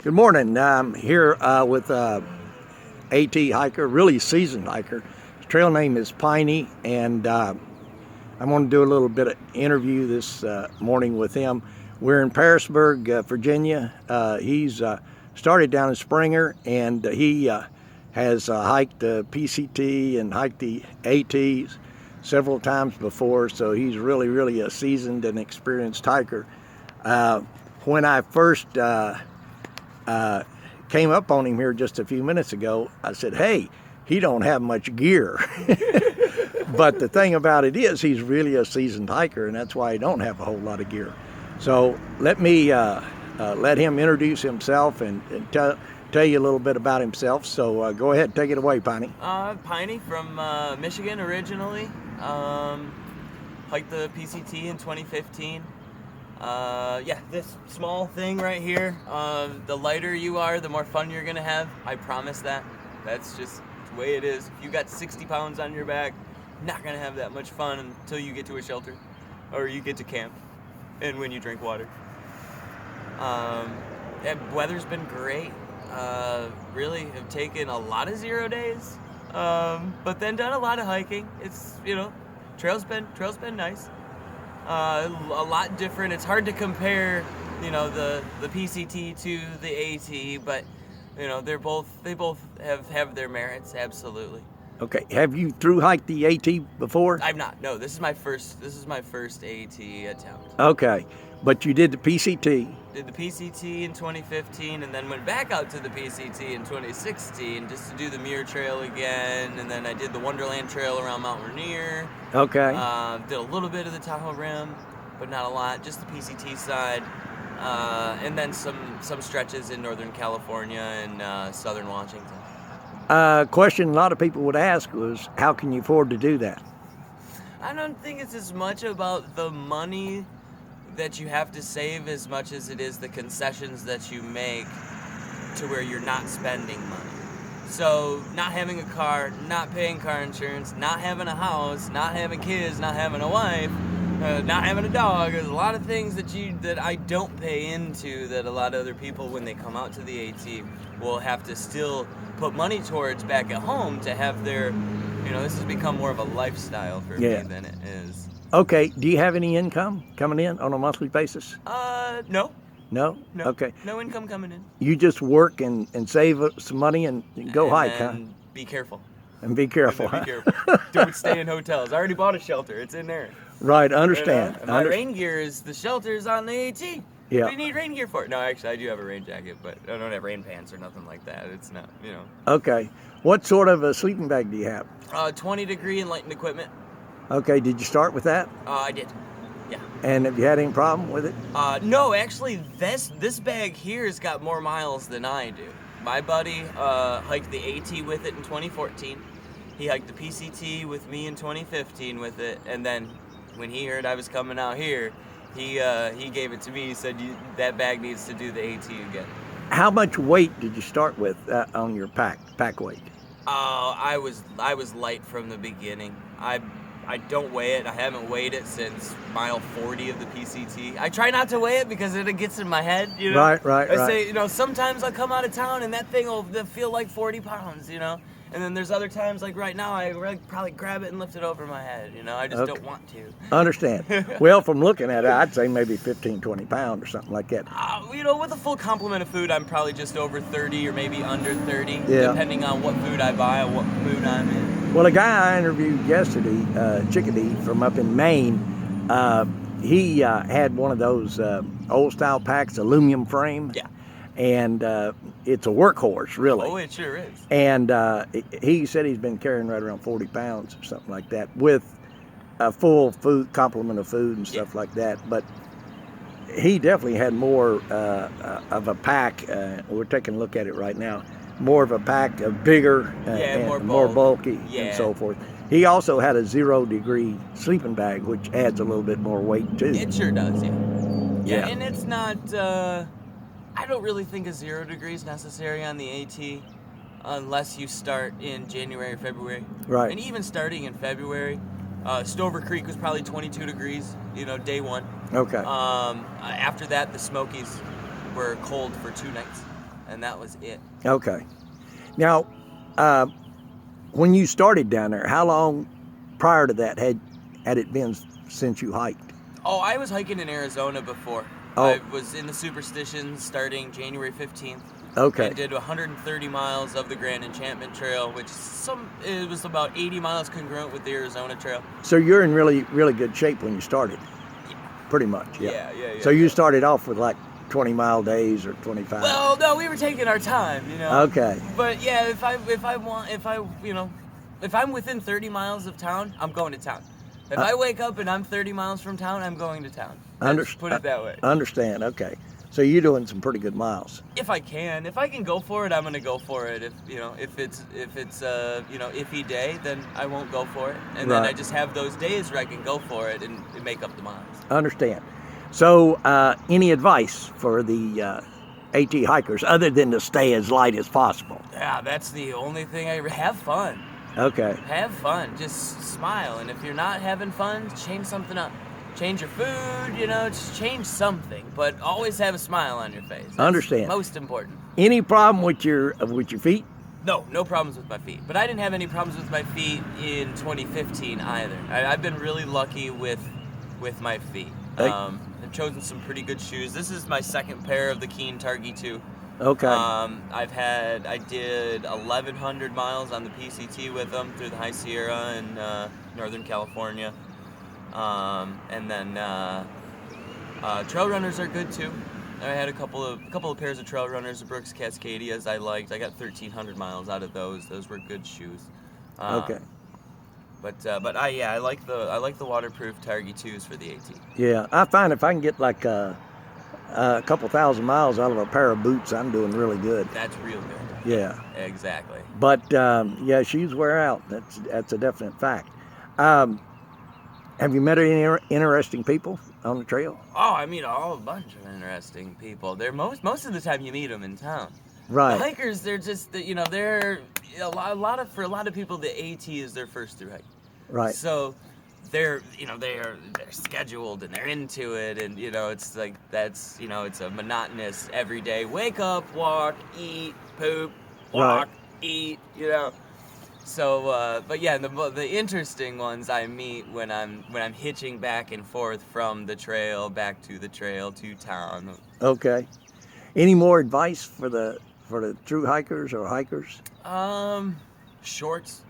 Good morning. I'm here with AT hiker, really seasoned hiker. His trail name is Piney, and I'm going to do a little bit of interview this morning with him. We're in Parisburg, Virginia. He's started down in Springer, and he has hiked the PCT and hiked the ATs several times before, so he's really a seasoned and experienced hiker. When I first came up on him here just a few minutes ago, I said, hey, he don't have much gear. But the thing about it is he's really a seasoned hiker, and that's why he don't have a whole lot of gear. So let me let him introduce himself and tell you a little bit about himself. So go ahead, take it away, Piney. Piney from Michigan originally. Hiked the PCT in 2015. This small thing right here, the lighter you are, the more fun you're gonna have. I promise that. That's just the way it is. If you got 60 pounds on your back, you're not gonna have that much fun until you get to a shelter or you get to camp and when you drink water. Weather's been great. Really have taken a lot of 0 days, but then done a lot of hiking. It's, trail's been nice. A lot different. It's hard to compare, the PCT to the AT, but they both have their merits, absolutely. Okay, have you through hiked the AT before? I've not. No, this is my first AT attempt. Okay, but you did the PCT. Did the PCT in 2015, and then went back out to the PCT in 2016 just to do the Muir Trail again, and then I did the Wonderland Trail around Mount Rainier. Okay. Did a little bit of the Tahoe Rim, but not a lot, just the PCT side, and then some stretches in Northern California and Southern Washington. Question a lot of people would ask was, how can you afford to do that? I don't think it's as much about the money that you have to save as much as it is the concessions that you make to where you're not spending money. So not having a car, not paying car insurance, not having a house, not having kids, not having a wife, not having a dog. There's a lot of things that I don't pay into that a lot of other people, when they come out to the AT, will have to still put money towards back at home to have their, this has become more of a lifestyle for me than it is. Okay, do you have any income coming in on a monthly basis? No. No? Okay. No income coming in. You just work and save some money and go hike, huh? And be careful. And be careful, Be careful. Don't stay in hotels. I already bought a shelter. It's in there. Right, understand. And my rain gear is the shelter's on the AT. Yeah. What do you need rain gear for? No, actually, I do have a rain jacket, but I don't have rain pants or nothing like that. It's not, Okay. What sort of a sleeping bag do you have? 20-degree enlightened equipment. Okay, did you start with that? I did. Yeah. And have you had any problem with it? No, actually, this bag here has got more miles than I do. My buddy hiked the AT with it in 2014. He hiked the PCT with me in 2015 with it, and then when he heard I was coming out here, he gave it to me. He said, that bag needs to do the AT again. How much weight did you start with on your pack weight? I was light from the beginning. I don't weigh it. I haven't weighed it since mile 40 of the PCT. I try not to weigh it because it gets in my head, Right. I say, sometimes I'll come out of town and that thing will feel like 40 pounds, And then there's other times, like right now, I probably grab it and lift it over my head, I just don't want to. Understand. Well, from looking at it, I'd say maybe 15, 20 pounds or something like that. With a full complement of food, I'm probably just over 30 or maybe under 30, depending on what food I buy or what mood I'm in. Well, a guy I interviewed yesterday, Chickadee from up in Maine, he had one of those old-style packs, aluminum frame. Yeah. And it's a workhorse, really. Oh, it sure is. And he said he's been carrying right around 40 pounds or something like that with a full food complement of food and stuff like that. But he definitely had more of a pack. We're taking a look at it right now. More of a pack, bigger and more bulky and so forth. He also had a 0-degree sleeping bag, which adds a little bit more weight too. It sure does, yeah. And it's not, I don't really think a 0 degree is necessary on the AT unless you start in January or February. Right. And even starting in February, Stover Creek was probably 22 degrees, day one. Okay. After that, the Smokies were cold for 2 nights. and that was it. Okay. Now, when you started down there, how long prior to that had it been since you hiked? Oh, I was hiking in Arizona before. Oh. I was in the Superstitions starting January 15th. Okay. And did 130 miles of the Grand Enchantment Trail, which it was about 80 miles congruent with the Arizona Trail. So you're in really, really good shape when you started. Yeah. Pretty much, yeah. Yeah. So you started off with like 20-mile days or 25. Well, no, we were taking our time, you know. Okay. But yeah, if I'm within 30 miles of town, I'm going to town. If I wake up and I'm 30 miles from town, I'm going to town. Let's put it that way. Understand. Okay. So you're doing some pretty good miles. If I can go for it, I'm gonna go for it. If it's iffy day, then I won't go for it. And then I just have those days where I can go for it and make up the miles. Understand. So any advice for the AT hikers other than to stay as light as possible? Yeah, that's the only thing. Have fun. Okay. Have fun. Just smile. And if you're not having fun, change something up. Change your food, just change something, but always have a smile on your face. That's Understand. Most important. Any problem with your feet? No problems with my feet. But I didn't have any problems with my feet in 2015 either. I've been really lucky with my feet. I've chosen some pretty good shoes. This is my second pair of the Keen Targhee 2. Okay. I did 1,100 miles on the PCT with them through the High Sierra in Northern California. And then trail runners are good too. I had a couple of pairs of trail runners, the Brooks Cascadias I liked. I got 1,300 miles out of those. Those were good shoes. Okay. But I like the waterproof Targhee 2s for the AT. Yeah, I find if I can get like a couple thousand miles out of a pair of boots, I'm doing really good. That's real good. Yeah. Exactly. But yeah, shoes wear out. That's a definite fact. Have you met any interesting people on the trail? Oh, I meet a bunch of interesting people. They're most of the time you meet them in town. Right. The hikers, they're just they're a lot of people. The AT is their first through hike. Right. So they're scheduled and they're into it, and it's like it's a monotonous everyday wake up, walk, eat, poop, walk, eat. So, but yeah, the interesting ones I meet when I'm hitching back and forth from the trail back to the trail to town. Okay. Any more advice for the true hikers or hikers? Shorts.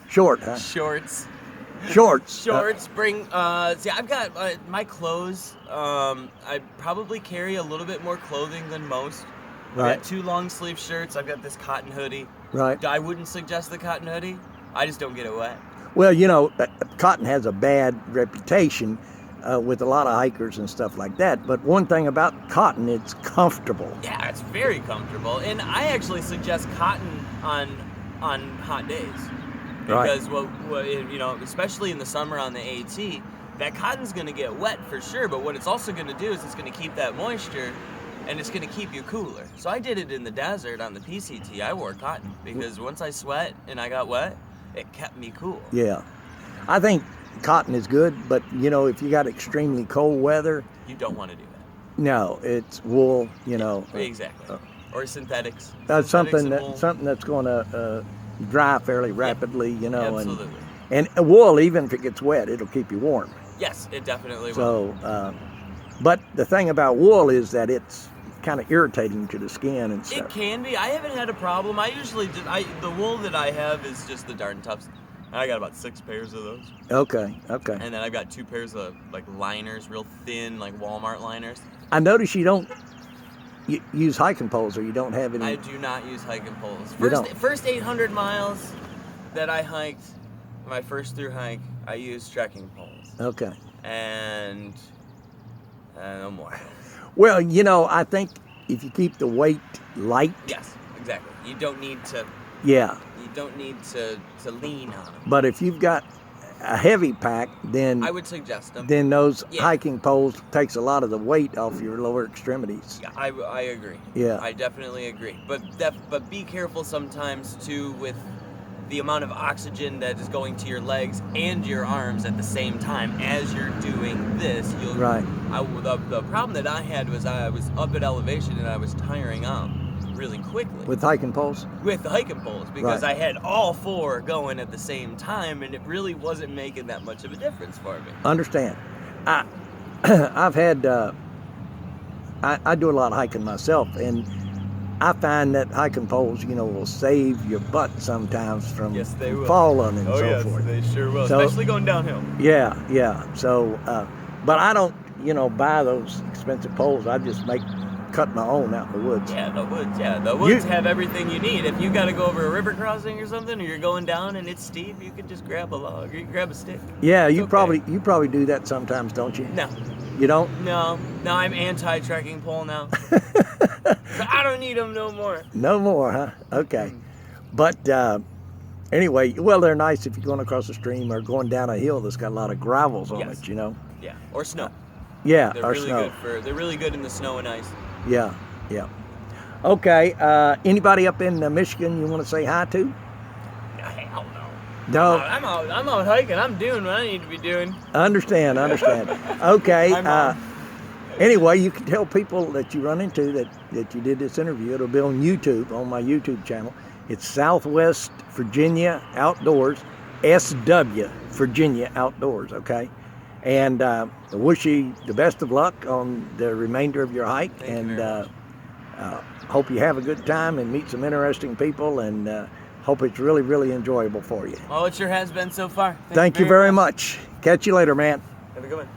Short, huh? Shorts. Shorts. Bring. See, I've got my clothes. I probably carry a little bit more clothing than most. Right. I've got 2 long sleeve shirts. I've got this cotton hoodie. Right. I wouldn't suggest the cotton hoodie. I just don't get it wet. Well, cotton has a bad reputation with a lot of hikers and stuff like that. But one thing about cotton, it's comfortable. Yeah, it's very comfortable. And I actually suggest cotton on hot days. Because, especially in the summer on the AT, that cotton's going to get wet for sure. But what it's also going to do is it's going to keep that moisture, and it's going to keep you cooler. So I did it in the desert on the PCT. I wore cotton because once I sweat and I got wet, it kept me cool. Yeah. I think cotton is good, but, if you got extremely cold weather... You don't want to do that. No, it's wool, Exactly. Or synthetics. Something that's going to dry fairly rapidly, Absolutely. And wool, even if it gets wet, it'll keep you warm. Yes, it definitely will. So, but the thing about wool is that it's kind of irritating to the skin and stuff. It can be. I haven't had a problem. I usually the wool that I have is just the Darn Toughs. I got about 6 pairs of those. Okay. And then I've got 2 pairs of like liners, real thin, like Walmart liners. I notice you don't use hiking poles, or you don't have any. I do not use hiking poles. You First 800 miles that I hiked, my first through hike, I used trekking poles. Okay. And no more. Well, I think if you keep the weight light. Yes, exactly. You don't need to. Yeah. You don't need to lean on them. But if you've got a heavy pack, then I would suggest them. Then those hiking poles takes a lot of the weight off your lower extremities. Yeah, I agree. Yeah. I definitely agree. But be careful sometimes too with the amount of oxygen that is going to your legs and your arms at the same time as you're doing this. Right. The problem that I had was I was up at elevation and I was tiring out really quickly With hiking poles? with the hiking poles because Right. I had all four going at the same time, and it really wasn't making that much of a difference for me. Understand. I've had, I do a lot of hiking myself, and I find that hiking poles, will save your butt sometimes from Yes, they will. falling and Oh so yes, forth. they sure will, So- especially going downhill. Yeah, yeah. So, but I don't, buy those expensive poles. I just cut my own out in the woods. Yeah, the woods have everything you need. If you got to go over a river crossing or something, or you're going down and it's steep, you can just grab a log or you can grab a stick. Yeah, It's you okay. probably do that sometimes, don't you? No, You don't? no, I'm anti-trekking pole now. So I don't need them no more. No more, huh? Okay. But anyway, well, they're nice if you're going across a stream or going down a hill that's got a lot of gravels on Yes. it, Yeah, or snow. Yeah, They're or really snow. they're really good in the snow and ice. Yeah, yeah. Okay, anybody up in Michigan you want to say hi to? Hell no. No, I'm out hiking. I'm doing what I need to be doing. understand. Okay, I'm anyway, you can tell people that you run into that you did this interview. It'll be on YouTube, on my YouTube channel. It's Southwest Virginia Outdoors, SW Virginia Outdoors, okay? And I wish you the best of luck on the remainder of your hike. Thank you and very hope you have a good time and meet some interesting people, and hope it's really, really enjoyable for you. Well, it sure has been so far. Thank you very much. Catch you later, man. Have a good one.